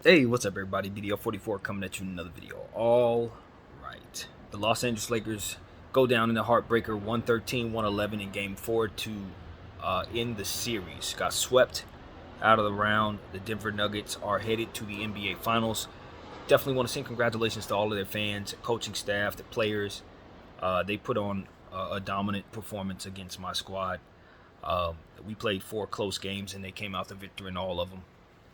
Hey, what's up, everybody? BDL44 coming at you in another video. All right. The Los Angeles Lakers go down in a heartbreaker 113-111 in Game 4 to end the series. Got swept out of the round. The Denver Nuggets are headed to the NBA Finals. Definitely want to send congratulations to all of their fans, coaching staff, the players. They put on a dominant performance against my squad. We played 4 close games, and they came out the victor in all of them.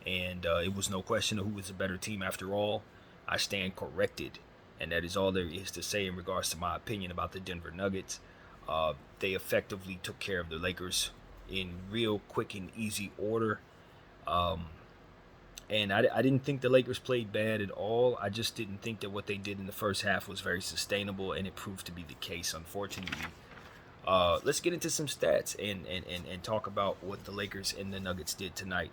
And it was no question of who was the better team after all. I stand corrected, and that is all there is to say in regards to my opinion about the Denver Nuggets. They effectively took care of the Lakers in real quick and easy order. Um, and I didn't think the Lakers played bad at all. I just didn't think that what they did in the first half was very sustainable, and it proved to be the case, unfortunately. Let's get into some stats and talk about what the Lakers and the Nuggets did tonight.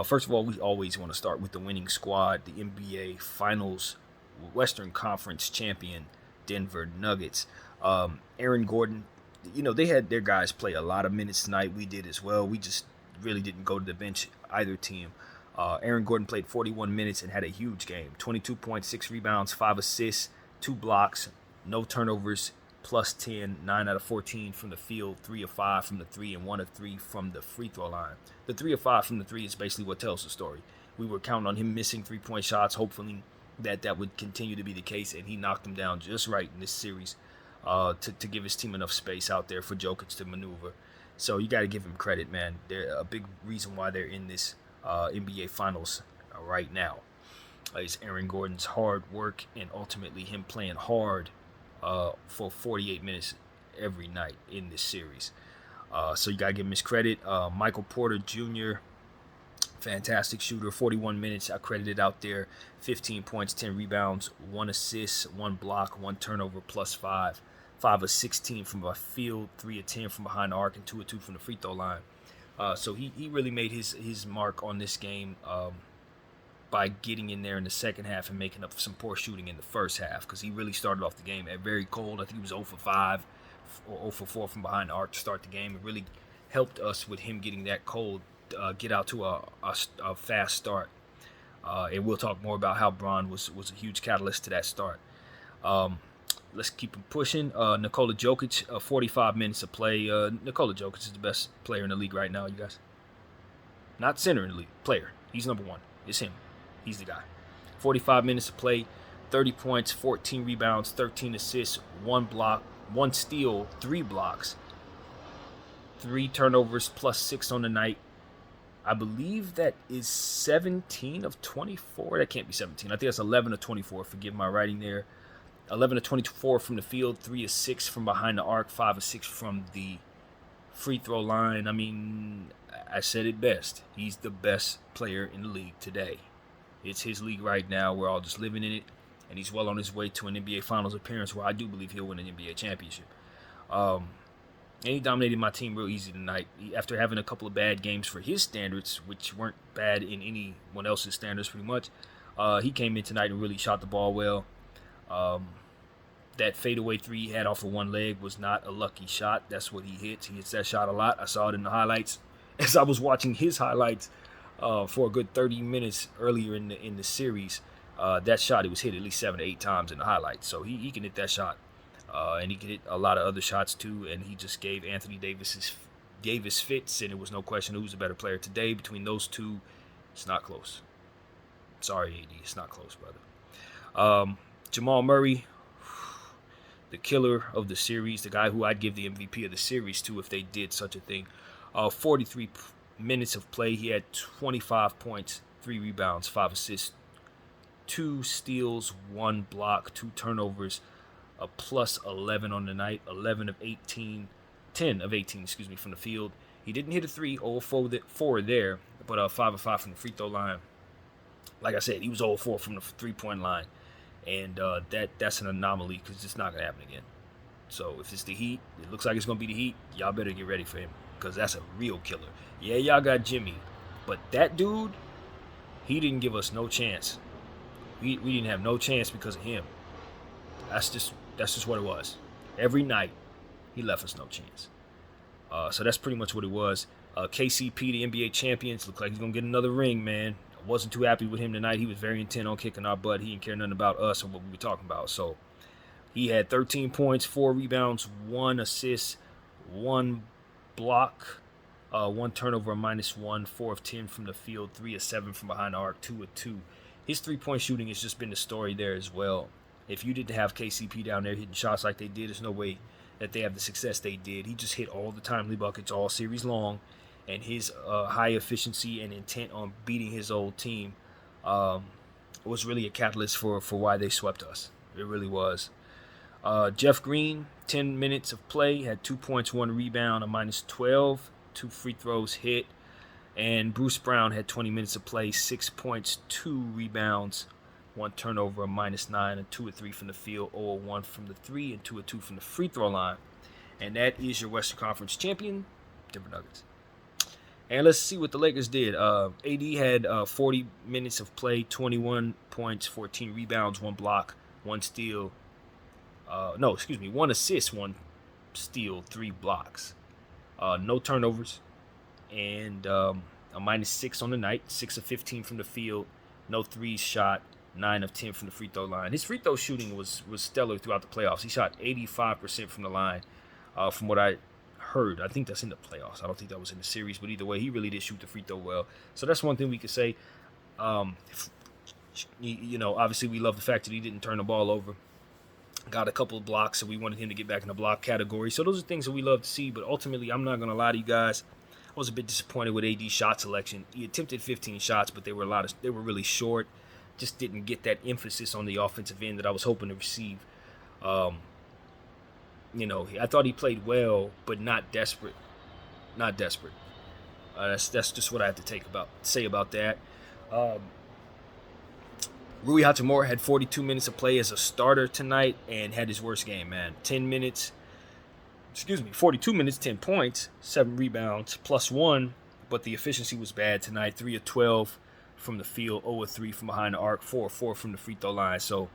First of all, we always want to start with the winning squad, the NBA Finals Western Conference champion Denver Nuggets. Aaron Gordon, they had their guys play a lot of minutes tonight. We did as well. We just really didn't go to the bench, either team. Aaron Gordon played 41 minutes and had a huge game. 22.6 rebounds, 5 assists, 2 blocks, no turnovers, plus 10, 9 out of 14 from the field, 3 of 5 from the 3, and 1 of 3 from the free throw line. The 3 of 5 from the 3 is basically what tells the story. We were counting on him missing 3-point shots, hopefully that would continue to be the case, and he knocked them down just right in this series to give his team enough space out there for Jokic to maneuver. So you got to give him credit, man. They're a big reason why they're in this NBA Finals right now. Is Aaron Gordon's hard work and ultimately him playing hard for 48 minutes every night in this series. So you got to give him his credit. Michael Porter Jr., fantastic shooter, 41 minutes. I credited out there, 15 points, 10 rebounds, 1 assist, 1 block, 1 turnover, plus 5. 5 of 16 from the field, 3 of 10 from behind the arc, and 2 of 2 from the free throw line. So he really made his mark on this game by getting in there in the second half and making up some poor shooting in the first half, because he really started off the game at very cold. I think he was 0 for 5 or 0 for 4 from behind the arc to start the game. It really helped us with him getting that cold, get out to a fast start. And we'll talk more about how Bron was a huge catalyst to that start. Let's keep him pushing. Nikola Jokic, 45 minutes of play. Nikola Jokic is the best player in the league right now, you guys. Not center in the league, player. He's number one. It's him. He's the guy. 45 minutes of play, 30 points, 14 rebounds, 13 assists, 1 block, 1 steal, 3 blocks, 3 turnovers, plus 6 on the night. I believe that is 17 of 24. That can't be 17. I think that's 11 of 24. Forgive my writing there. 11 of 24 from the field, 3 of 6 from behind the arc, 5 of 6 from the free throw line. I mean, I said it best. He's the best player in the league today. It's his league right now. We're all just living in it, and he's well on his way to an NBA Finals appearance where I do believe he'll win an NBA championship. And he dominated my team real easy tonight. After having a couple of bad games for his standards, which weren't bad in anyone else's standards pretty much, he came in tonight and really shot the ball well. That fadeaway 3 he had off of one leg was not a lucky shot. That's what he hits. He hits that shot a lot. I saw it in the highlights. As I was watching his highlights for a good 30 minutes earlier in the series, that shot, it was hit at least 7 to 8 times in the highlights. So he can hit that shot. And he can hit a lot of other shots too. And he just gave Anthony Davis fits, and it was no question who's the better player today. Between those two, it's not close. Sorry, AD, it's not close, brother. Jamal Murray, the killer of the series, the guy who I'd give the MVP of the series to if they did such a thing. 43 minutes of play. He had 25 points, 3 rebounds, 5 assists, 2 steals, 1 block, 2 turnovers, a plus 11 on the night, 10 of 18, from the field. He didn't hit a 3, 0 4 there, but 5 of 5 from the free throw line. Like I said, he was 0 4 from the 3-point line. And that's an anomaly because it's not going to happen again. So if it's the Heat, it looks like it's going to be the Heat. Y'all better get ready for him because that's a real killer. Yeah, y'all got Jimmy, but that dude, he didn't give us no chance. We didn't have no chance because of him. That's just what it was. Every night, he left us no chance. So that's pretty much what it was. KCP, the NBA champions, look like he's going to get another ring, man. I wasn't too happy with him tonight. He was very intent on kicking our butt. He didn't care nothing about us or what we were talking about. So he had 13 points, 4 rebounds, 1 assist, 1 block, 1 turnover, -1, 4 of 10 from the field, 3 of 7 from behind the arc, 2 of 2. His three-point shooting has just been the story there as well. If you didn't have KCP down there hitting shots like they did, there's no way that they have the success they did. He just hit all the timely buckets all series long, and his high efficiency and intent on beating his old team was really a catalyst for why they swept us. It really was. Jeff Green, 10 minutes of play, had 2 points, 1 rebound, a -12, 2 free throws hit. And Bruce Brown had 20 minutes of play, 6 points, 2 rebounds, 1 turnover, a -9, and 2 of 3 from the field, 0 of 1 from the 3, and 2 of 2 from the free throw line. And that is your Western Conference champion, Denver Nuggets. And let's see what the Lakers did. AD had 40 minutes of play, 21 points, 14 rebounds, 1 block, 1 steal. 1 assist, 1 steal, 3 blocks. No turnovers. And a -6 on the night, 6 of 15 from the field, no threes shot, 9 of 10 from the free throw line. His free throw shooting was stellar throughout the playoffs. He shot 85% from the line, from what I heard. I think that's in the playoffs. I don't think that was in the series, but either way, he really did shoot the free throw well. So that's one thing we could say. Obviously we love the fact that he didn't turn the ball over. Got a couple of blocks, so we wanted him to get back in the block category. So those are things that we love to see, but ultimately, I'm not going to lie to you guys. I was a bit disappointed with AD's shot selection. He attempted 15 shots, but they were really short. Just didn't get that emphasis on the offensive end that I was hoping to receive. I thought he played well, but not desperate. Not desperate. That's just what I have to say about that. Rui Hachimura had 42 minutes of play as a starter tonight and had his worst game, man. 42 minutes, 10 points, 7 rebounds, +1, but the efficiency was bad tonight. 3 of 12 from the field, 0 of 3 from behind the arc, 4 of 4 from the free throw line. So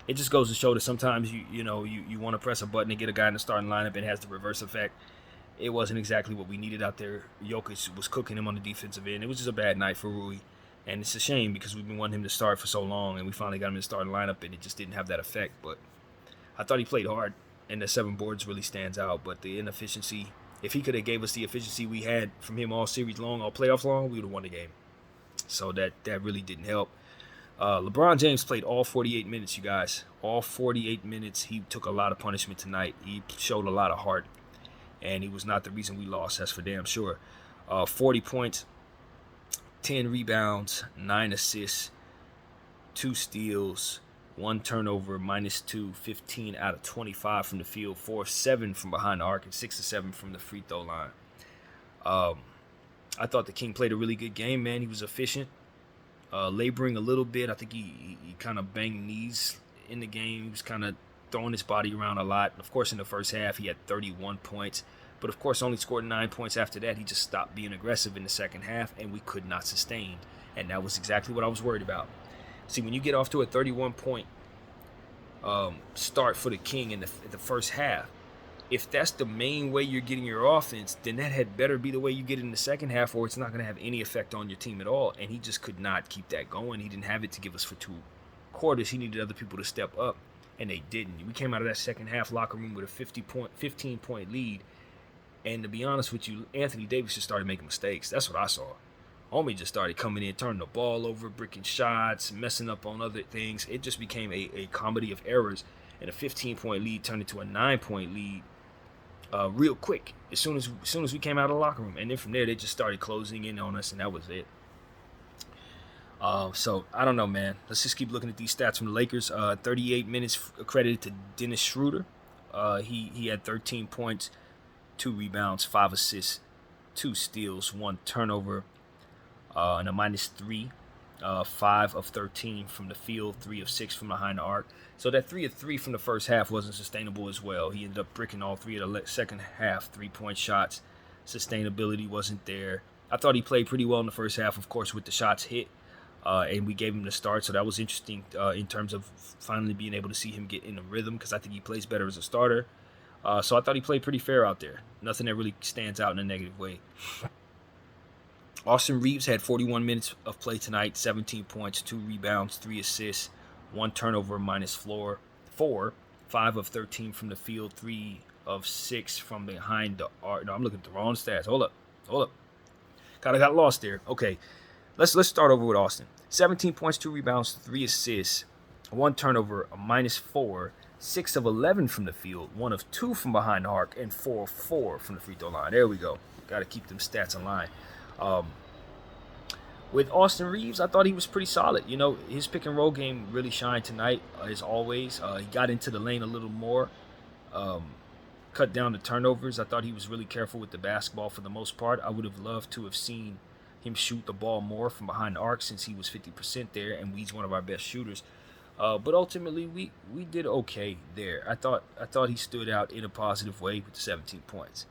it just goes to show that sometimes you want to press a button and get a guy in the starting lineup, and it has the reverse effect. It wasn't exactly what we needed out there. Jokic was cooking him on the defensive end. It was just a bad night for Rui. And it's a shame because we've been wanting him to start for so long, and we finally got him in the starting lineup, and it just didn't have that effect. But I thought he played hard, and the 7 boards really stands out. But the inefficiency, if he could have gave us the efficiency we had from him all series long, all playoffs long, we would have won the game. So that really didn't help. LeBron James played all 48 minutes, you guys. All 48 minutes. He took a lot of punishment tonight. He showed a lot of heart, and he was not the reason we lost. That's for damn sure. 40 points. 10 rebounds, 9 assists, 2 steals, 1 turnover, -2, 15 out of 25 from the field, 4 of 7 from behind the arc, and 6 of 7 from the free throw line. I thought the King played a really good game, man. He was efficient, laboring a little bit. I think he kind of banged knees in the game. He was kind of throwing his body around a lot. Of course, in the first half, he had 31 points. But, of course, only scored 9 points after that. He just stopped being aggressive in the second half, and we could not sustain. And that was exactly what I was worried about. See, when you get off to a 31-point start for the King in the first half, if that's the main way you're getting your offense, then that had better be the way you get it in the second half, or it's not going to have any effect on your team at all. And he just could not keep that going. He didn't have it to give us for 2 quarters. He needed other people to step up, and they didn't. We came out of that second half locker room with a 15-point lead. And to be honest with you, Anthony Davis just started making mistakes. That's what I saw. Homie just started coming in, turning the ball over, bricking shots, messing up on other things. It just became a comedy of errors. And a 15-point lead turned into a 9-point lead real quick as soon as we came out of the locker room. And then from there, they just started closing in on us, and that was it. So, I don't know, man. Let's just keep looking at these stats from the Lakers. 38 minutes accredited to Dennis Schroeder. He had 13 points. 2 rebounds, 5 assists, 2 steals, 1 turnover, and a -3. 5 of 13 from the field, 3 of 6 from behind the arc. So that 3 of 3 from the first half wasn't sustainable as well. He ended up bricking all 3 of the second half 3-point shots. Sustainability wasn't there. I thought he played pretty well in the first half, of course, with the shots hit. And we gave him the start, so that was interesting in terms of finally being able to see him get in a rhythm, because I think he plays better as a starter. So I thought he played pretty fair out there. Nothing that really stands out in a negative way. Austin Reeves had 41 minutes of play tonight, 17 points, 2 rebounds, 3 assists, 1 turnover, minus 4, 5 of 13 from the field, 3 of 6 from behind the arc. No, I'm looking at the wrong stats. Hold up. Kind of got lost there. Okay, let's start over with Austin. 17 points, 2 rebounds, 3 assists, 1 turnover, a minus 4, 6 of 11 from the field, 1 of 2 from behind the arc, and 4 of 4 from the free throw line. There we go. Got to keep them stats in line. With Austin Reeves, I thought he was pretty solid. You know, his pick and roll game really shined tonight, as always. He got into the lane a little more, cut down the turnovers. I thought he was really careful with the basketball for the most part. I would have loved to have seen him shoot the ball more from behind the arc since he was 50% there, and he's one of our best shooters. But ultimately, we did okay there. I thought he stood out in a positive way with the 17 points.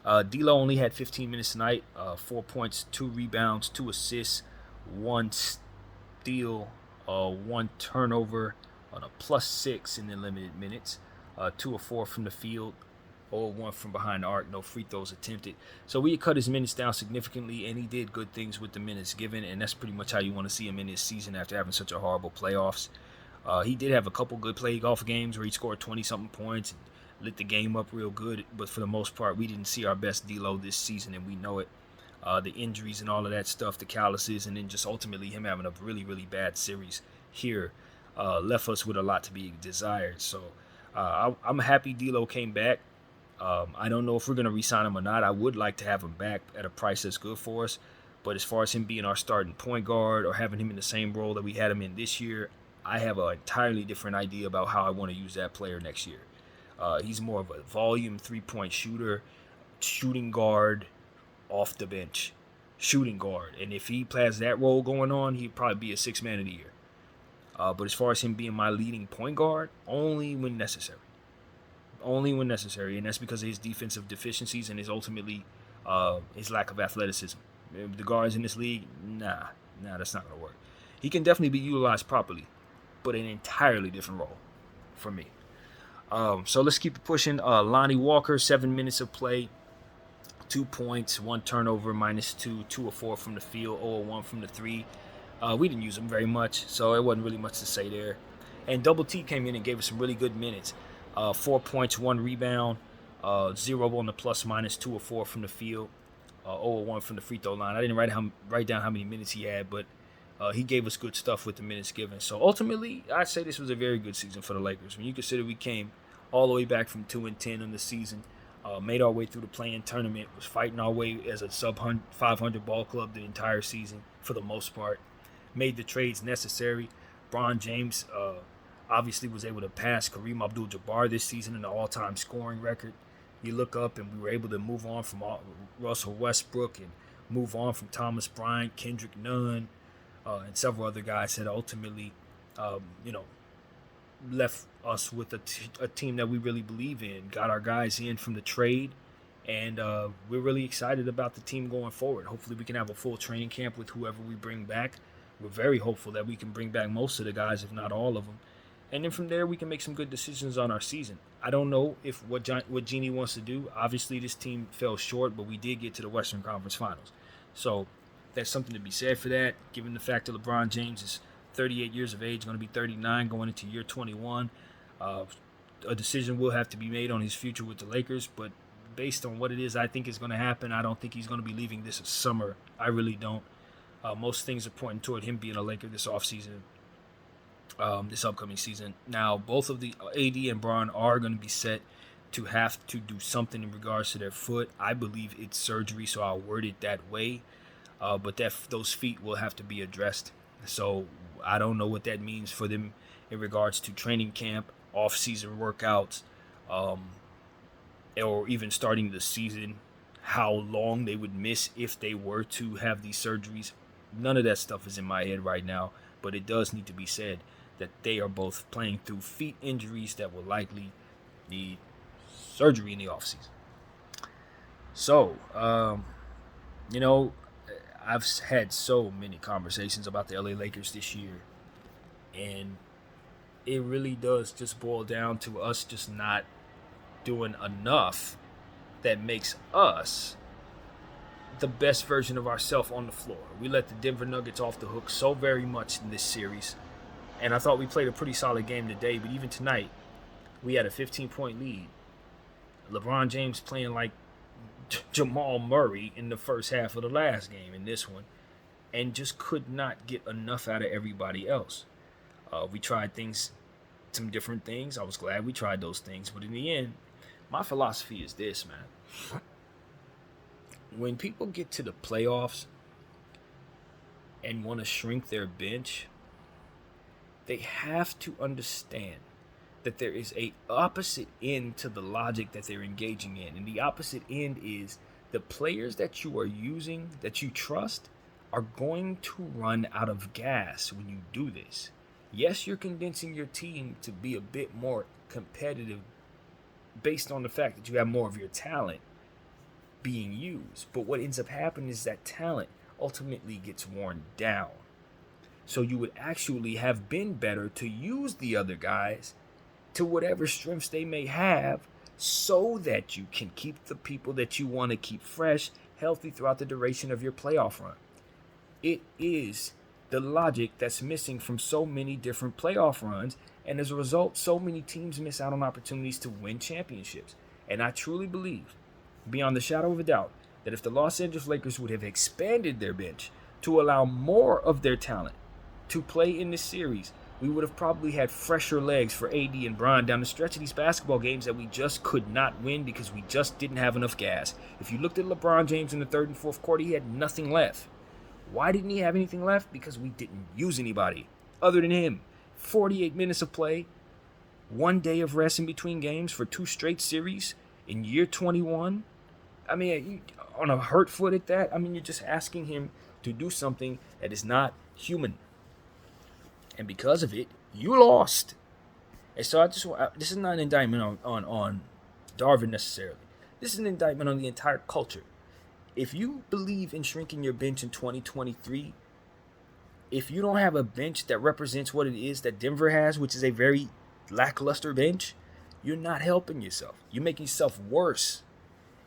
D'Lo only had 15 minutes tonight, 4 points, 2 rebounds, 2 assists, 1 steal, 1 turnover on a +6 in the limited minutes, 2 of 4 from the field, 0 of 1 from behind the arc, no free throws attempted. So we cut his minutes down significantly, and he did good things with the minutes given, and that's pretty much how you want to see him in this season after having such a horrible playoffs. He did have a couple good playoff games where he scored 20-something points and lit the game up real good, but for the most part, we didn't see our best D'Lo this season, and we know it. The injuries and all of that stuff, the calluses, and then just ultimately him having a really, really bad series here left us with a lot to be desired. So I'm happy D'Lo came back. I don't know if we're going to re-sign him or not. I would like to have him back at a price that's good for us, but as far as him being our starting point guard or having him in the same role that we had him in this year, I have an entirely different idea about how I want to use that player next year. He's more of a volume 3-point shooter, shooting guard, off the bench, shooting guard. And if he plays that role going on, he'd probably be a 6th man of the year. But as far as him being my leading point guard, only when necessary. Only when necessary. And that's because of his defensive deficiencies and his ultimately his lack of athleticism. The guards in this league, nah, that's not going to work. He can definitely be utilized properly, but an entirely different role for me. So let's keep it pushing. Lonnie Walker, 7 minutes of play, 2 points, 1 turnover, -2, 2 of 4 from the field, 0 of 1 from the 3. We didn't use him very much, so it wasn't really much to say there. And Double T came in and gave us some really good minutes. 4 points, 1 rebound, 0 on the plus/minus, 2 of 4 from the field, 0 of 1 from the free throw line. I didn't write down how many minutes he had, but he gave us good stuff with the minutes given. So ultimately, I'd say this was a very good season for the Lakers. When you consider we came all the way back from 2-10 in the season, made our way through the play-in tournament, was fighting our way as a sub-500 ball club the entire season for the most part, made the trades necessary. LeBron James obviously was able to pass Kareem Abdul-Jabbar this season in the all-time scoring record. You look up and we were able to move on from Russell Westbrook and move on from Thomas Bryant, Kendrick Nunn, and several other guys that ultimately, left us with a team that we really believe in, got our guys in from the trade, and we're really excited about the team going forward. Hopefully we can have a full training camp with whoever we bring back. We're very hopeful that we can bring back most of the guys, if not all of them. And then from there, we can make some good decisions on our season. I don't know if what Jeanie wants to do. Obviously, this team fell short, but we did get to the Western Conference Finals. So that's something to be said for that, given the fact that LeBron James is 38 years of age, going to be 39 going into year 21. A decision will have to be made on his future with the Lakers, but based on what it is I think is going to happen, I don't think he's going to be leaving this summer. I really don't. Most things are pointing toward him being a Laker this offseason, this upcoming season. Now, both of the AD and Bron are going to be set to have to do something in regards to their foot. I believe it's surgery, so I'll word it that way. But those feet will have to be addressed. So I don't know what that means for them in regards to training camp, off-season workouts, or even starting the season, how long they would miss if they were to have these surgeries. None of that stuff is in my head right now, but it does need to be said that they are both playing through feet injuries that will likely need surgery in the offseason. So, I've had so many conversations about the LA Lakers this year, and it really does just boil down to us just not doing enough that makes us the best version of ourselves on the floor. We let the Denver Nuggets off the hook so very much in this series. And I thought we played a pretty solid game today, but even tonight, we had a 15-point lead. LeBron James playing like Jamal Murray in the first half of the last game in this one, and just could not get enough out of everybody else. We tried some different things. I was glad we tried those things, but in the end, my philosophy is this, man. When people get to the playoffs and want to shrink their bench, they have to understand that there is a opposite end to the logic that they're engaging in. And the opposite end is the players that you are using, that you trust, are going to run out of gas when you do this. Yes, you're condensing your team to be a bit more competitive based on the fact that you have more of your talent being used. But what ends up happening is that talent ultimately gets worn down. So you would actually have been better to use the other guys to whatever strengths they may have, so that you can keep the people that you want to keep fresh, healthy throughout the duration of your playoff run. It is the logic that's missing from so many different playoff runs, and as a result, so many teams miss out on opportunities to win championships. And I truly believe, beyond the shadow of a doubt, that if the Los Angeles Lakers would have expanded their bench to allow more of their talent to play in this series, we would have probably had fresher legs for AD and Bron down the stretch of these basketball games that we just could not win because we just didn't have enough gas. If you looked at LeBron James in the third and fourth quarter, he had nothing left. Why didn't he have anything left? Because we didn't use anybody other than him. 48 minutes of play, 1 day of rest in between games for 2 straight series in year 21. I mean, on a hurt foot at that, I mean, you're just asking him to do something that is not human. And because of it, you lost. And so this is not an indictment on Darvin necessarily. This is an indictment on the entire culture. If you believe in shrinking your bench in 2023, if you don't have a bench that represents what it is that Denver has, which is a very lackluster bench, you're not helping yourself. You're making yourself worse.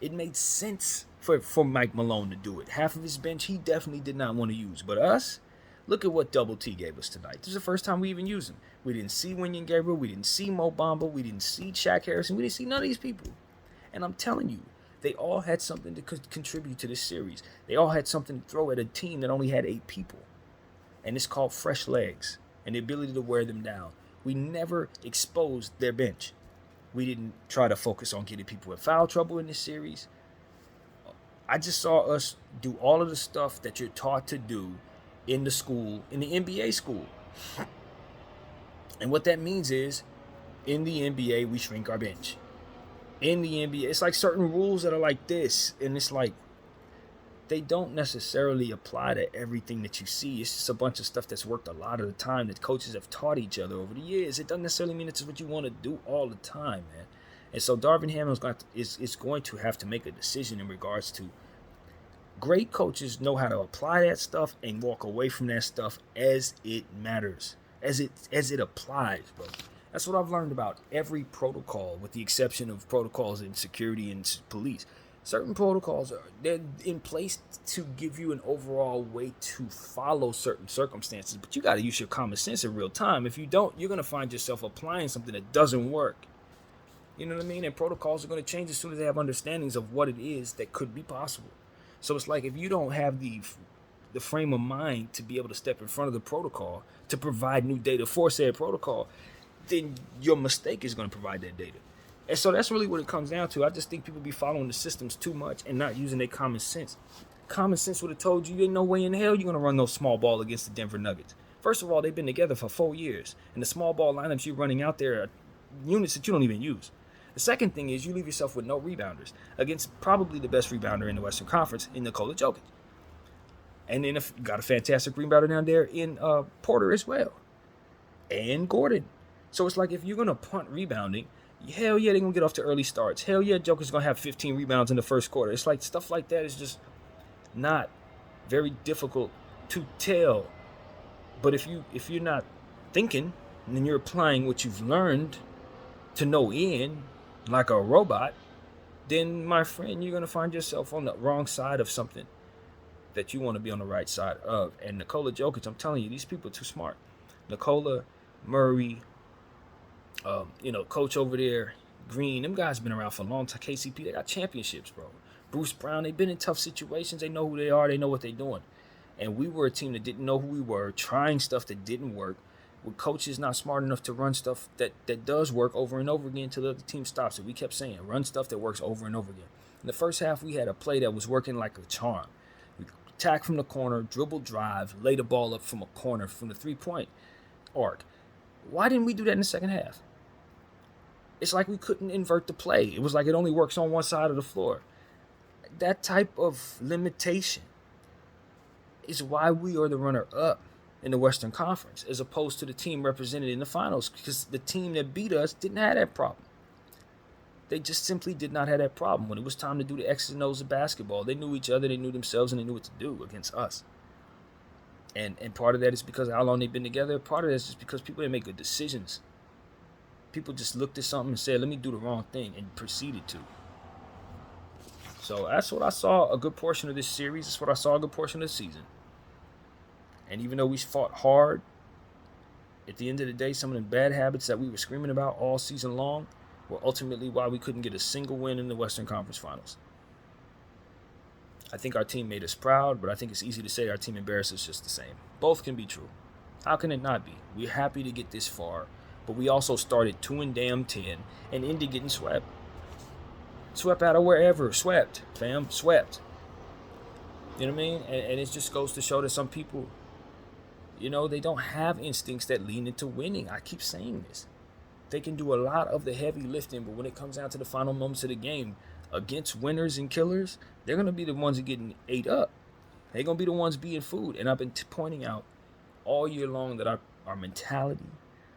It made sense for Mike Malone to do it. Half of his bench he definitely did not want to use. But us, look at what Double T gave us tonight. This is the first time we even used him. We didn't see Wenyen Gabriel. We didn't see Mo Bamba. We didn't see Shaq Harrison. We didn't see none of these people. And I'm telling you, they all had something to contribute to this series. They all had something to throw at a team that only had 8 people. And it's called fresh legs and the ability to wear them down. We never exposed their bench. We didn't try to focus on getting people in foul trouble in this series. I just saw us do all of the stuff that you're taught to do in the school, in the NBA school. And what that means is, in the NBA, we shrink our bench. In the NBA, it's like certain rules that are like this, and it's like they don't necessarily apply to everything that you see. It's just a bunch of stuff that's worked a lot of the time that coaches have taught each other over the years. It doesn't necessarily mean it's what you want to do all the time, man. And so Darvin Ham is going to have to make a decision in regards to, great coaches know how to apply that stuff and walk away from that stuff as it matters, as it applies, bro. That's what I've learned about every protocol, with the exception of protocols in security and police. Certain protocols they're in place to give you an overall way to follow certain circumstances, but you got to use your common sense in real time. If you don't, you're going to find yourself applying something that doesn't work. You know what I mean? And protocols are going to change as soon as they have understandings of what it is that could be possible. So it's like, if you don't have the frame of mind to be able to step in front of the protocol to provide new data for said protocol, then your mistake is going to provide that data. And so that's really what it comes down to. I just think people be following the systems too much and not using their common sense. Common sense would have told you, ain't no way in hell you're going to run no small ball against the Denver Nuggets. First of all, they've been together for 4 years, and the small ball lineups you're running out there are units that you don't even use. The second thing is you leave yourself with no rebounders against probably the best rebounder in the Western Conference in Nikola Jokic. And then you got a fantastic rebounder down there in Porter as well. And Gordon. So it's like, if you're going to punt rebounding, hell yeah, they're going to get off to early starts. Hell yeah, Joker's going to have 15 rebounds in the first quarter. It's like stuff like that is just not very difficult to tell. But if you're not thinking and then you're applying what you've learned to no end, like a robot, then, my friend, you're going to find yourself on the wrong side of something. that you want to be on the right side of. And Nikola Jokic, I'm telling you, these people are too smart. Nikola, Murray, coach over there, Green, them guys been around for a long time. KCP, they got championships, bro. Bruce Brown, they've been in tough situations. They know who they are. They know what they're doing. And we were a team that didn't know who we were, trying stuff that didn't work, with coaches not smart enough to run stuff that does work over and over again until the other team stops it. We kept saying, run stuff that works over and over again. In the first half, we had a play that was working like a charm. We attack from the corner, dribble drive, lay the ball up from a corner from the three-point arc. Why didn't we do that in the second half? It's like we couldn't invert the play. It was like it only works on one side of the floor. That type of limitation is why we are the runner-up in the Western Conference, as opposed to the team represented in the finals, because the team that beat us didn't have that problem. They just simply did not have that problem. When it was time to do the X's and O's of basketball, they knew each other, they knew themselves, and they knew what to do against us. And part of that is because of how long they've been together. Part of that is just because people didn't make good decisions. People just looked at something and said, let me do the wrong thing, and proceeded to. So that's what I saw a good portion of this series. That's what I saw a good portion of the season. And even though we fought hard, at the end of the day, some of the bad habits that we were screaming about all season long were ultimately why we couldn't get a single win in the Western Conference Finals. I think our team made us proud, but I think it's easy to say our team embarrassed us just the same. Both can be true. How can it not be? We're happy to get this far, but we also started 2-10 and ended getting swept. Swept out of wherever. Swept, fam. Swept. You know what I mean? And it just goes to show that some people, they don't have instincts that lean into winning. I keep saying this. They can do a lot of the heavy lifting, but when it comes down to the final moments of the game, against winners and killers, they're going to be the ones that are getting ate up. They're going to be the ones being food. And I've been pointing out all year long that our mentality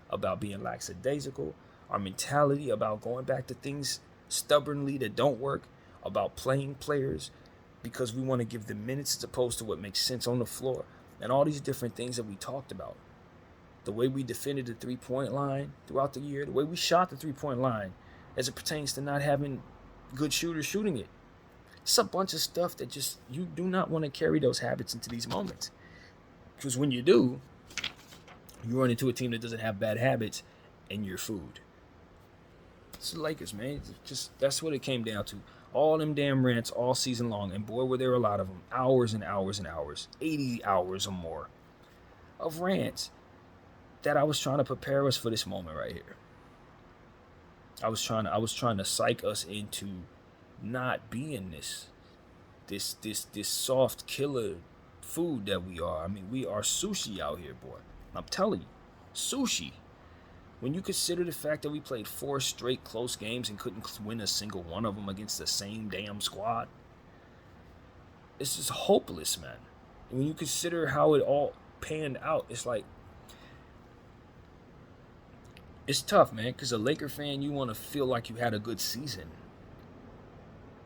about being lackadaisical, our mentality about going back to things stubbornly that don't work, about playing players because we want to give them minutes as opposed to what makes sense on the floor, and all these different things that we talked about. The way we defended the three-point line throughout the year, the way we shot the three-point line as it pertains to not having good shooters shooting it. It's a bunch of stuff that just, you do not want to carry those habits into these moments. Because when you do, you run into a team that doesn't have bad habits and you're food. It's the Lakers, man. That's what it came down to. All them damn rants all season long, and boy, were there a lot of them. Hours and hours and hours. 80 hours or more of rants that I was trying to prepare us for this moment right here. I was trying to psych us into not being this soft killer food that we are. I mean, we are sushi out here, boy. I'm telling you, sushi. When you consider the fact that we played 4 straight close games and couldn't win a single one of them against the same damn squad, it's just hopeless, man. And when you consider how it all panned out, it's like, it's tough, man, because a Laker fan, you want to feel like you had a good season.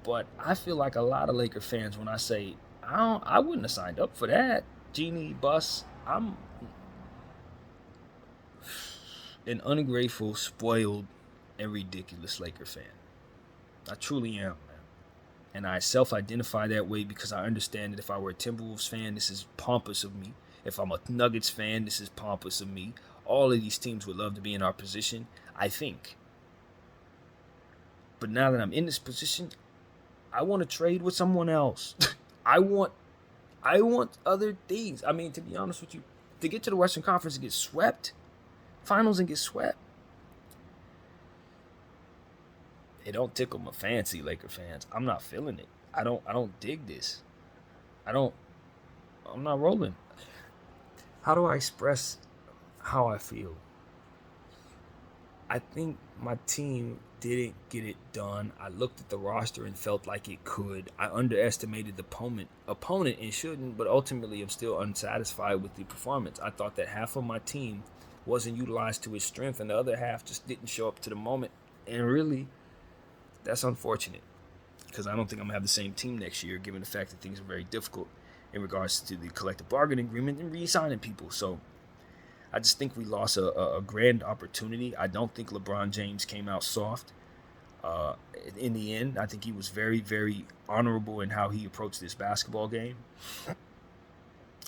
But I feel like a lot of Laker fans, when I say, I wouldn't have signed up for that. Genie, Bus, I'm an ungrateful, spoiled, and ridiculous Laker fan. I truly am, man. And I self-identify that way because I understand that if I were a Timberwolves fan, this is pompous of me. If I'm a Nuggets fan, this is pompous of me. All of these teams would love to be in our position, I think. But now that I'm in this position, I want to trade with someone else. I want other things. I mean, to be honest with you, to get to the Western Conference and get swept, finals and get swept, it don't tickle my fancy, Laker fans. I'm not feeling it. I don't dig this. I'm not rolling. How do I express how I feel? I think my team didn't get it done. I looked at the roster and felt like it could. I underestimated the opponent and shouldn't, but ultimately I'm still unsatisfied with the performance. I thought that half of my team wasn't utilized to its strength and the other half just didn't show up to the moment. And really, that's unfortunate because I don't think I'm going to have the same team next year, given the fact that things are very difficult in regards to the collective bargaining agreement and re-signing people. So I just think we lost a grand opportunity. I don't think LeBron James came out soft. In the end, I think he was very, very honorable in how he approached this basketball game.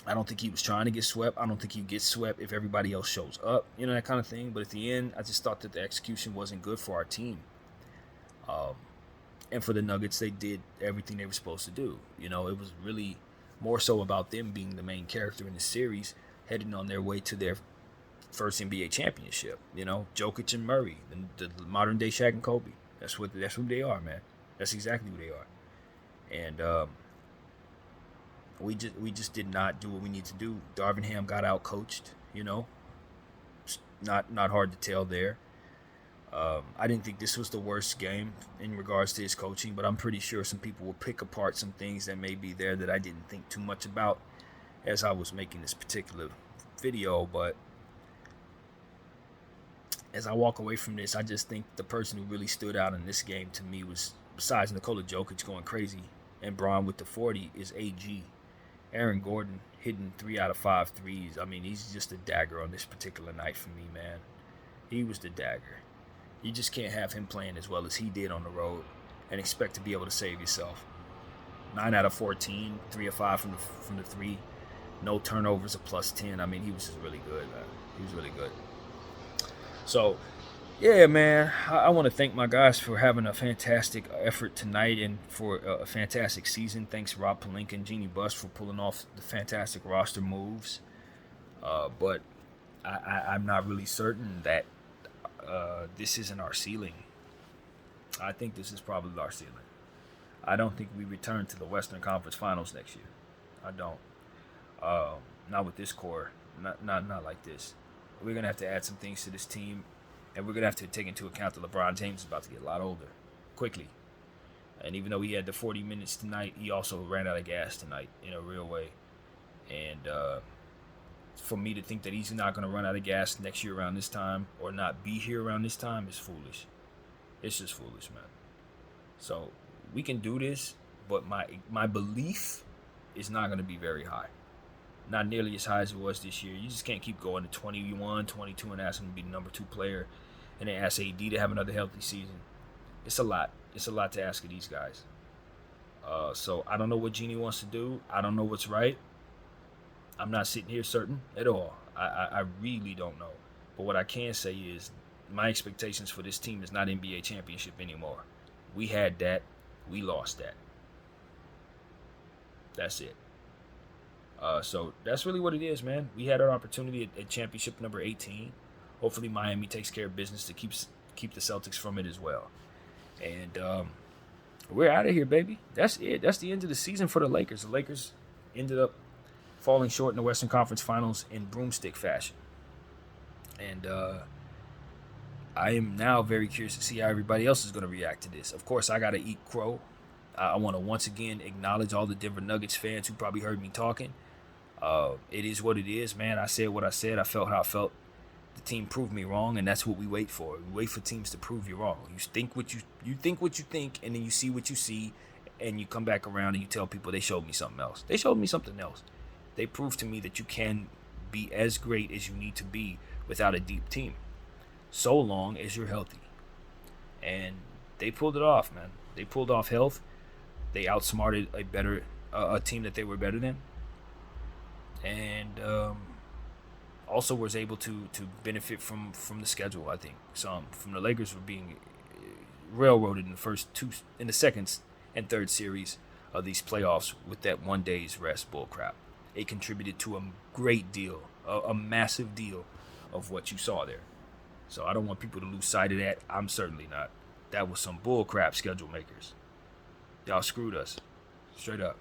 I don't think he was trying to get swept. I don't think he gets swept if everybody else shows up, that kind of thing. But at the end, I just thought that the execution wasn't good for our team. And for the Nuggets, they did everything they were supposed to do. It was really more so about them being the main character in the series, heading on their way to their first NBA championship. Jokic and Murray, the modern day Shaq and Kobe. That's who they are, man. That's exactly who they are. And we just did not do what we need to do. Darvin Ham got out coached. It's not hard to tell there. I didn't think this was the worst game in regards to his coaching, but I'm pretty sure some people will pick apart some things that may be there that I didn't think too much about as I was making this particular video. But as I walk away from this, I just think the person who really stood out in this game to me was, besides Nikola Jokic going crazy and Braun with the 40, is AG. Aaron Gordon hitting 3 out of 5 threes. I mean, he's just a dagger on this particular night for me, man. He was the dagger. You just can't have him playing as well as he did on the road and expect to be able to save yourself. 9 out of 14, 3 of 5 from the 3. No turnovers, a +10. I mean, he was just really good, man. He was really good. So, yeah, man, I want to thank my guys for having a fantastic effort tonight and for a fantastic season. Thanks, Rob Pelinka and Jeanie Buss, for pulling off the fantastic roster moves. But I'm not really certain that this isn't our ceiling. I think this is probably our ceiling. I don't think we return to the Western Conference Finals next year. I don't. Not with this core. Not like this. We're going to have to add some things to this team, and we're going to have to take into account that LeBron James is about to get a lot older quickly. And even though he had the 40 minutes tonight, he also ran out of gas tonight in a real way. And for me to think that he's not going to run out of gas next year around this time or not be here around this time is foolish. It's just foolish, man. So we can do this, but my belief is not going to be very high. Not nearly as high as it was this year. You just can't keep going to 21, 22 and ask him to be the number 2 player and then ask AD to have another healthy season. It's a lot. It's a lot to ask of these guys. So I don't know what Jeanie wants to do. I don't know what's right. I'm not sitting here certain at all. I really don't know. But what I can say is my expectations for this team is not NBA championship anymore. We had that. We lost that. That's it. So that's really what it is, man. We had our opportunity at championship number 18. Hopefully Miami takes care of business to keep the Celtics from it as well. And we're out of here, baby. That's it. That's the end of the season for the Lakers. The Lakers ended up falling short in the Western Conference Finals in broomstick fashion. And I am now very curious to see how everybody else is going to react to this. Of course, I got to eat crow. I want to once again acknowledge all the Denver Nuggets fans who probably heard me talking. It is what it is, man. I said what I said. I felt how I felt. The team proved me wrong, and that's what we wait for. We wait for teams to prove you wrong. You think what you think, and then you see what you see, and you come back around and you tell people they showed me something else. They showed me something else. They proved to me that you can be as great as you need to be without a deep team, so long as you're healthy. And they pulled it off, man. They pulled off health. They outsmarted a team that they were better than, and also was able to benefit from the schedule. I think some from the Lakers were being railroaded in the second and third series of these playoffs with that 1 day's rest bull crap. It contributed to a great deal, a massive deal of what you saw there. So I don't want people to lose sight of that. I'm certainly not. That was some bull crap, schedule makers. Y'all screwed us, straight up.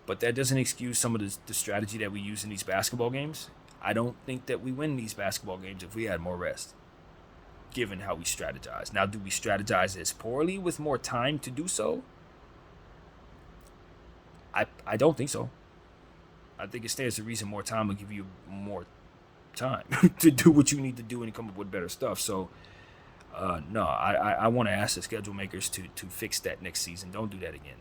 But that doesn't excuse some of the strategy that we use in these basketball games. I don't think that we win these basketball games if we had more rest, given how we strategize. Now, do we strategize as poorly with more time to do so? I don't think so. I think it stands to reason more time will give you more time to do what you need to do and come up with better stuff. So, no, I want to ask the schedule makers to fix that next season. Don't do that again.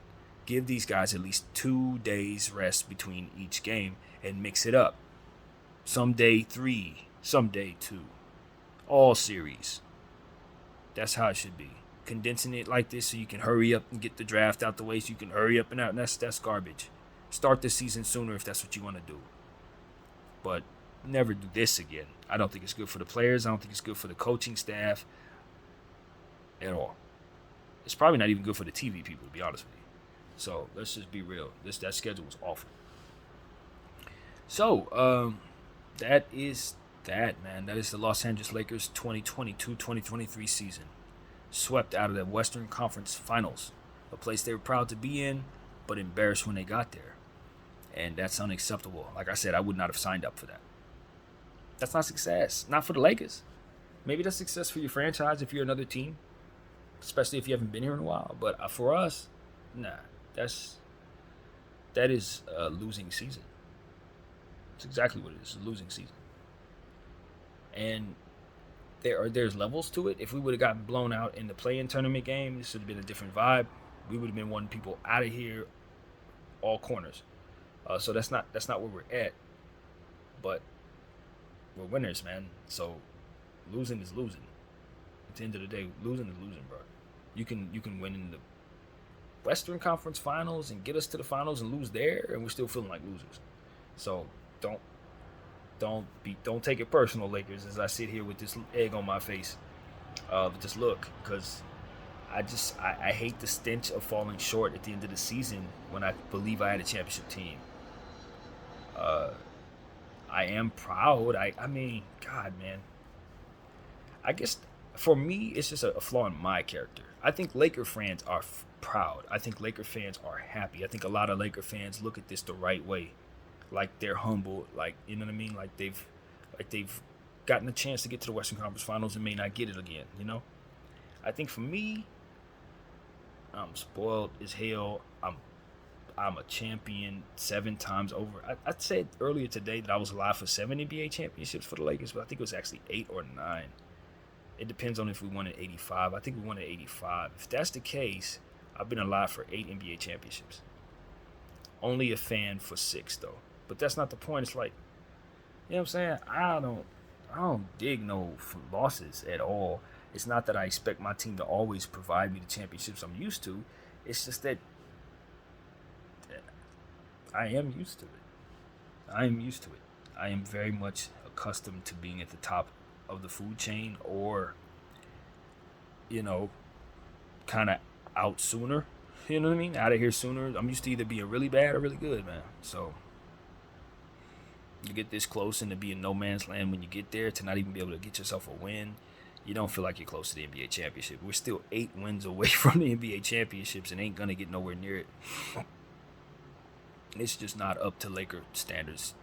Give these guys at least 2 days rest between each game and mix it up. Some day 3, some day 2. All series. That's how it should be. Condensing it like this so you can hurry up and get the draft out the way so you can hurry up and out. And that's garbage. Start the season sooner if that's what you want to do. But never do this again. I don't think it's good for the players. I don't think it's good for the coaching staff at all. It's probably not even good for the TV people, to be honest with you. So let's just be real. That schedule was awful. So that is that, man. That is the Los Angeles Lakers 2022-2023 season. Swept out of the Western Conference Finals, a place they were proud to be in, but embarrassed when they got there. And that's unacceptable. Like I said, I would not have signed up for that. That's not success. Not for the Lakers. Maybe that's success for your franchise if you're another team, especially if you haven't been here in a while. But for us, nah. That is a losing season. It's exactly what it is, a losing season. And there's levels to it. If we would have gotten blown out in the play-in tournament game, this would have been a different vibe. We would have been wanting people out of here, all corners. So that's not where we're at. But we're winners, man. So losing is losing. At the end of the day, losing is losing, bro. You can win in the Western Conference Finals and get us to the finals and lose there, and we're still feeling like losers. So don't take it personal, Lakers, as I sit here with this egg on my face. But just look, because I hate the stench of falling short at the end of the season when I believe I had a championship team. I am proud. I mean, God, man. I guess for me, it's just a flaw in my character. I think Laker fans are proud. I think Laker fans are happy. I think a lot of Laker fans look at this the right way. Like they're humble, like, you know what I mean? Like they've gotten a chance to get to the Western Conference Finals and may not get it again, you know? I think for me, I'm spoiled as hell. I'm a champion 7 times over. I said earlier today that I was alive for 7 NBA championships for the Lakers, but I think it was actually 8 or 9. It depends on if we won in 85. I think we won in 85. If that's the case, I've been alive for 8 NBA championships. Only a fan for 6, though. But that's not the point. It's like, you know what I'm saying? I don't dig no losses at all. It's not that I expect my team to always provide me the championships I'm used to. It's just that I am used to it. I am very much accustomed to being at the top of the food chain, or, you know, kind of out sooner. You know what I mean? Out of here sooner. I'm used to either being really bad or really good, man. So you get this close and to be in no man's land when you get there, to not even be able to get yourself a win, you don't feel like you're close to the NBA championship. We're still 8 wins away from the NBA championships and ain't going to get nowhere near it. It's just not up to Laker standards.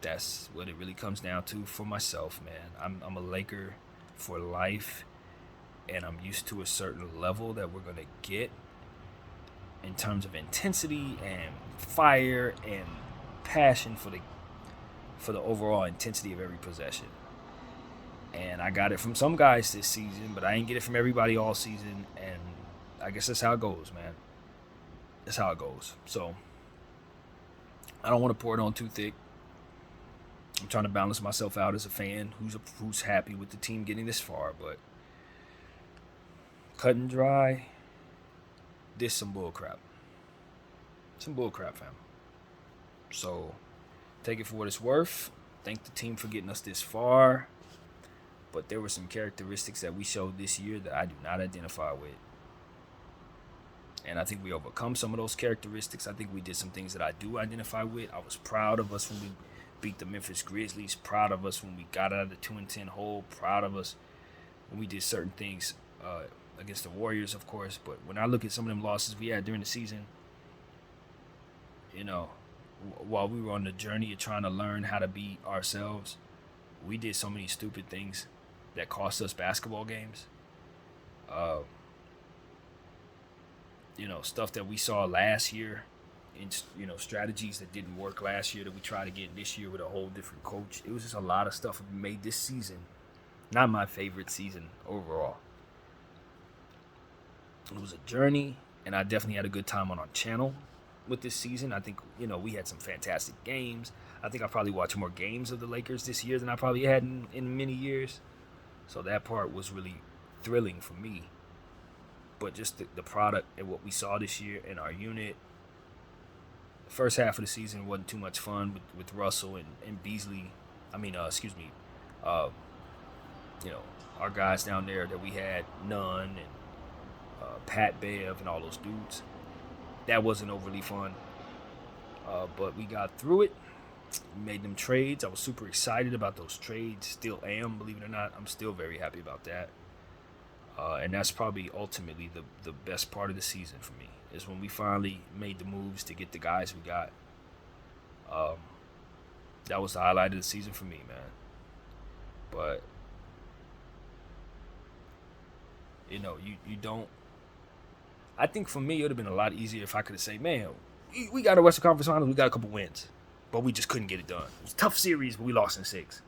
That's what it really comes down to for myself, man. I'm a Laker for life, and I'm used to a certain level that we're going to get in terms of intensity and fire and passion for the overall intensity of every possession. And I got it from some guys this season, but I ain't get it from everybody all season, and I guess that's how it goes, man. That's how it goes. So I don't want to pour it on too thick. I'm trying to balance myself out as a fan who's happy with the team getting this far, but cut and dry, this some bull crap. Some bull crap, fam. So take it for what it's worth. Thank the team for getting us this far. But there were some characteristics that we showed this year that I do not identify with. And I think we overcome some of those characteristics. I think we did some things that I do identify with. I was proud of us when we beat the Memphis Grizzlies. Proud of us when we got out of the 2-10 hole. Proud of us when we did certain things against the Warriors, of course. But when I look at some of them losses we had during the season, you know, while we were on the journey of trying to learn how to be ourselves, we did so many stupid things that cost us basketball games. You know, stuff that we saw last year, in, you know, strategies that didn't work last year that we tried to get this year with a whole different coach. It was just a lot of stuff we made this season not my favorite season overall. It was a journey, and I definitely had a good time on our channel with this season. I think, you know, we had some fantastic games. I think I probably watched more games of the Lakers this year than I probably had in many years. So that part was really thrilling for me. But just the product and what we saw this year in our unit, first half of the season wasn't too much fun with Russell and Beasley. I mean, excuse me, uh, you know, our guys down there that we had, Nunn and Pat Bev and all those dudes. That wasn't overly fun, but we got through it. We made them trades. I was super excited about those trades. Still am, believe it or not. I'm still very happy about that. And that's probably ultimately the best part of the season for me, is when we finally made the moves to get the guys we got. Um, that was the highlight of the season for me, man. But you don't. I think for me, it would have been a lot easier if I could have said, man, we got a Western Conference Finals, we got a couple wins, but we just couldn't get it done. It was a tough series, but we lost in 6.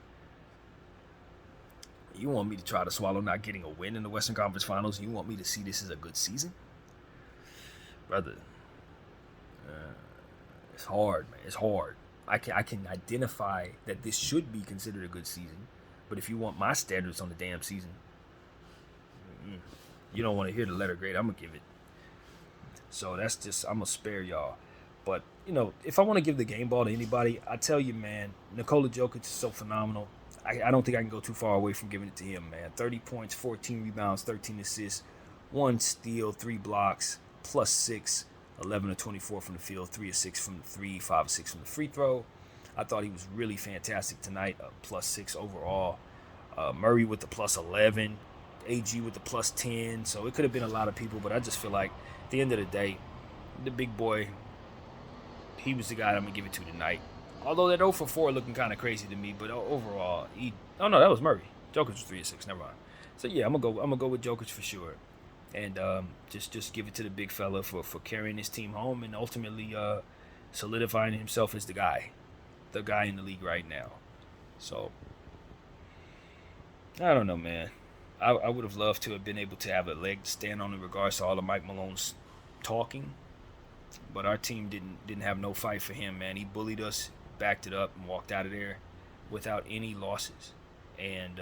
You want me to try to swallow not getting a win in the Western Conference Finals? You want me to see this as a good season? Brother, it's hard, man. It's hard. I can identify that this should be considered a good season, but if you want my standards on the damn season, you don't want to hear the letter grade I'm going to give it. So that's just, I'm going to spare y'all. But, if I want to give the game ball to anybody, I tell you, man, Nikola Jokic is so phenomenal. I don't think I can go too far away from giving it to him, man. 30 points, 14 rebounds, 13 assists, 1 steal, 3 blocks, plus 6, 11 of 24 from the field, 3 of 6 from the 3, 5 of 6 from the free throw. I thought he was really fantastic tonight, plus 6 overall. Murray with the plus 11, AG with the plus 10. So it could have been a lot of people, but I just feel like at the end of the day, the big boy, he was the guy I'm going to give it to tonight. Although that 0 for 4 looking kind of crazy to me, but overall, that was Murray. Jokic was 3 of 6. Never mind. So yeah, I'm gonna go with Jokic for sure, and just give it to the big fella for carrying his team home and ultimately solidifying himself as the guy in the league right now. So I don't know, man. I would have loved to have been able to have a leg to stand on in regards to all of Mike Malone's talking, but our team didn't have no fight for him, man. He bullied us, backed it up, and walked out of there without any losses. And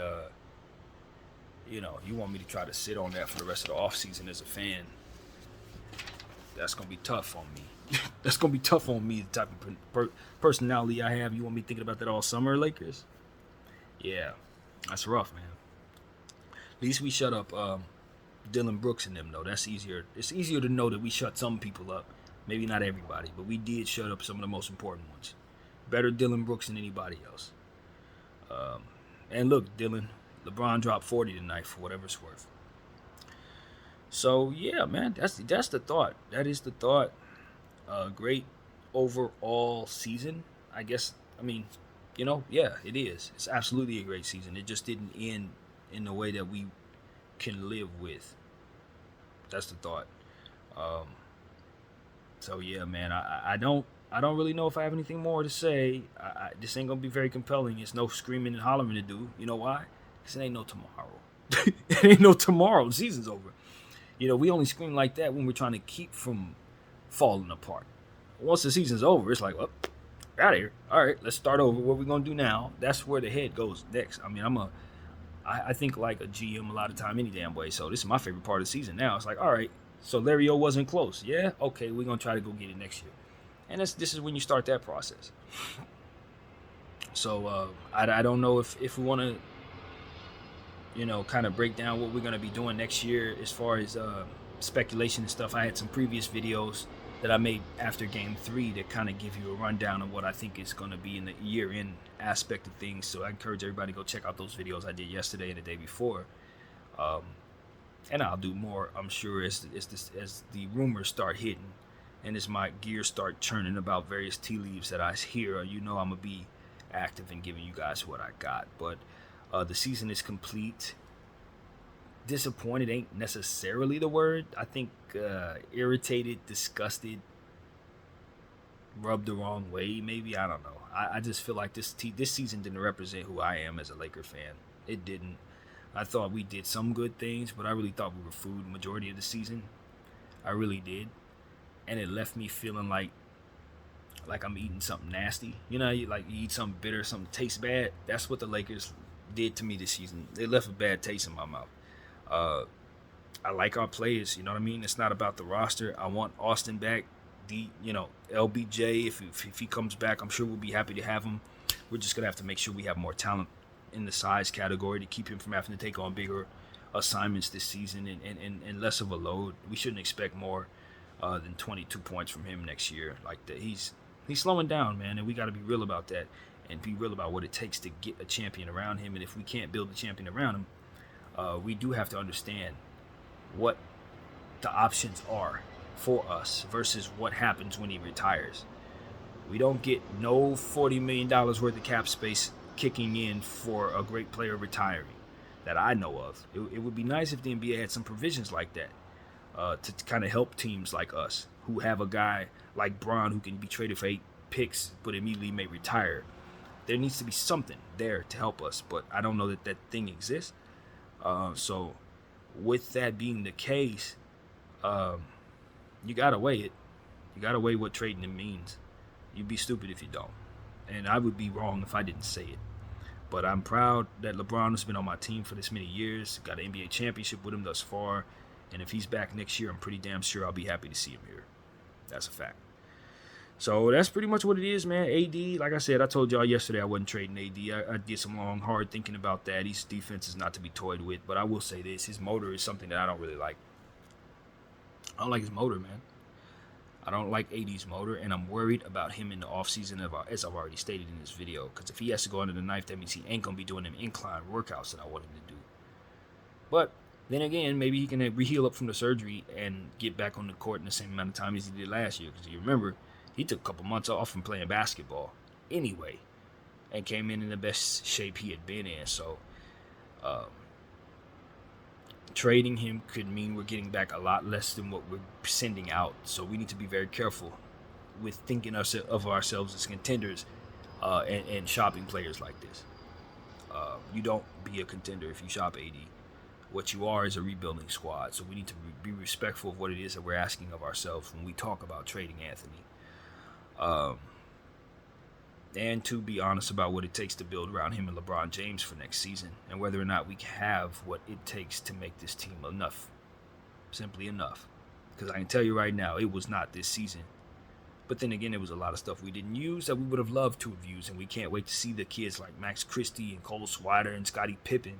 you want me to try to sit on that for the rest of the offseason as a fan, that's going to be tough on me. That's going to be tough on me, the type of personality I have. You want me thinking about that all summer, Lakers? Yeah, that's rough, man. At least we shut up Dylan Brooks and them, though. That's easier. It's easier to know that we shut some people up. Maybe not everybody, but we did shut up some of the most important ones. Better Dylan Brooks than anybody else. And look, Dylan, LeBron dropped 40 tonight for whatever it's worth. So, yeah, man, that's the thought. That is the thought. Great overall season, I guess. I mean, yeah, it is. It's absolutely a great season. It just didn't end in the way that we can live with. That's the thought. So, yeah, man, I don't really know if I have anything more to say. This ain't going to be very compelling. It's no screaming and hollering to do. You know why? Because it ain't no tomorrow. It ain't no tomorrow. The season's over. We only scream like that when we're trying to keep from falling apart. Once the season's over, it's like, well, out of here. All right, let's start over. What we going to do now? That's where the head goes next. I mean, I think like a GM a lot of time any damn way. So this is my favorite part of the season now. It's like, all right, so Larry O wasn't close. Yeah? Okay, we're going to try to go get it next year. And this is when you start that process. So I don't know if we want to, kind of break down what we're going to be doing next year as far as speculation and stuff. I had some previous videos that I made after Game 3 that kind of give you a rundown of what I think is going to be in the year-end aspect of things. So I encourage everybody to go check out those videos I did yesterday and the day before. And I'll do more, I'm sure, as the rumors start hitting. And as my gears start churning about various tea leaves that I hear, I'm going to be active in giving you guys what I got. But the season is complete. Disappointed ain't necessarily the word. I think irritated, disgusted, rubbed the wrong way, maybe. I don't know. I just feel like this season didn't represent who I am as a Laker fan. It didn't. I thought we did some good things, but I really thought we were food majority of the season. I really did. And it left me feeling like I'm eating something nasty. You eat something bitter, something tastes bad. That's what the Lakers did to me this season. They left a bad taste in my mouth. I like our players, you know what I mean? It's not about the roster. I want Austin back. LBJ, if he comes back, I'm sure we'll be happy to have him. We're just gonna have to make sure we have more talent in the size category to keep him from having to take on bigger assignments this season and less of a load. We shouldn't expect more than 22 points from him next year. Like that, he's slowing down, man, and we got to be real about that and be real about what it takes to get a champion around him. And if we can't build a champion around him, we do have to understand what the options are for us versus what happens when he retires. We don't get no $40 million worth of cap space kicking in for a great player retiring that I know of. It would be nice if the NBA had some provisions like that to kind of help teams like us who have a guy like Bron who can be traded for 8 picks but immediately may retire. There needs to be something there to help us, but I don't know that that thing exists. So with that being the case, you got to weigh it. You got to weigh what trading him means. You'd be stupid if you don't. And I would be wrong if I didn't say it. But I'm proud that LeBron has been on my team for this many years. Got an NBA championship with him thus far. And if he's back next year, I'm pretty damn sure I'll be happy to see him here. That's a fact. So that's pretty much what it is, man. AD, like I said, I told y'all yesterday I wasn't trading AD. I did some long, hard thinking about that. His defense is not to be toyed with. But I will say this. His motor is something that I don't really like. I don't like his motor, man. I don't like AD's motor, and I'm worried about him in the offseason, as I've already stated in this video. Because if he has to go under the knife, that means he ain't going to be doing them incline workouts that I want him to do. But then again, maybe he can heal up from the surgery and get back on the court in the same amount of time as he did last year. Because you remember, he took a couple months off from playing basketball anyway and came in the best shape he had been in. So trading him could mean we're getting back a lot less than what we're sending out. So we need to be very careful with thinking of ourselves as contenders and shopping players like this. You don't be a contender if you shop AD. What you are is a rebuilding squad. So we need to be respectful of what it is that we're asking of ourselves when we talk about trading Anthony. And to be honest about what it takes to build around him and LeBron James for next season, and whether or not we have what it takes to make this team enough. Simply enough. Because I can tell you right now, it was not this season. But then again, there was a lot of stuff we didn't use that we would have loved to have used, and we can't wait to see the kids like Max Christie and Cole Swider and Scottie Pippen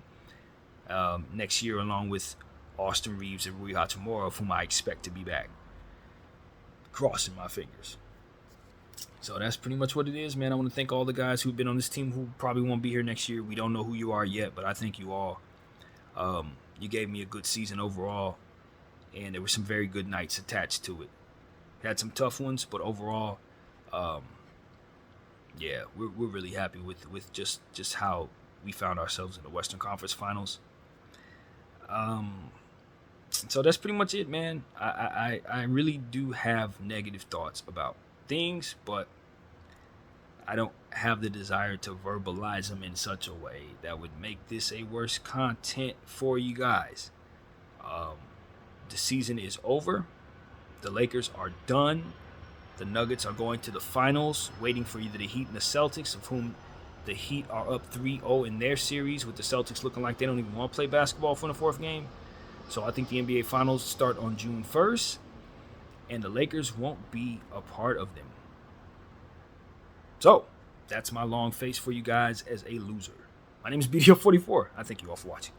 next year, along with Austin Reeves and Rui Hachimura, of whom I expect to be back. Crossing my fingers. So that's pretty much what it is, man. I want to thank all the guys who've been on this team who probably won't be here next year. We don't know who you are yet, but I thank you all. You gave me a good season overall, and there were some very good nights attached to it. Had some tough ones, but overall, yeah, we're really happy with just how we found ourselves in the Western Conference Finals. So that's pretty much it, man. I really do have negative thoughts about things, but I don't have the desire to verbalize them in such a way that would make this a worse content for you guys. The season is over. The Lakers are done. The Nuggets are going to the finals, waiting for either the Heat and the Celtics, of whom the Heat are up 3-0 in their series, with the Celtics looking like they don't even want to play basketball for the fourth game. So I think the NBA Finals start on June 1st, and the Lakers won't be a part of them. So that's my long face for you guys as a loser. My name is BDO44. I thank you all for watching.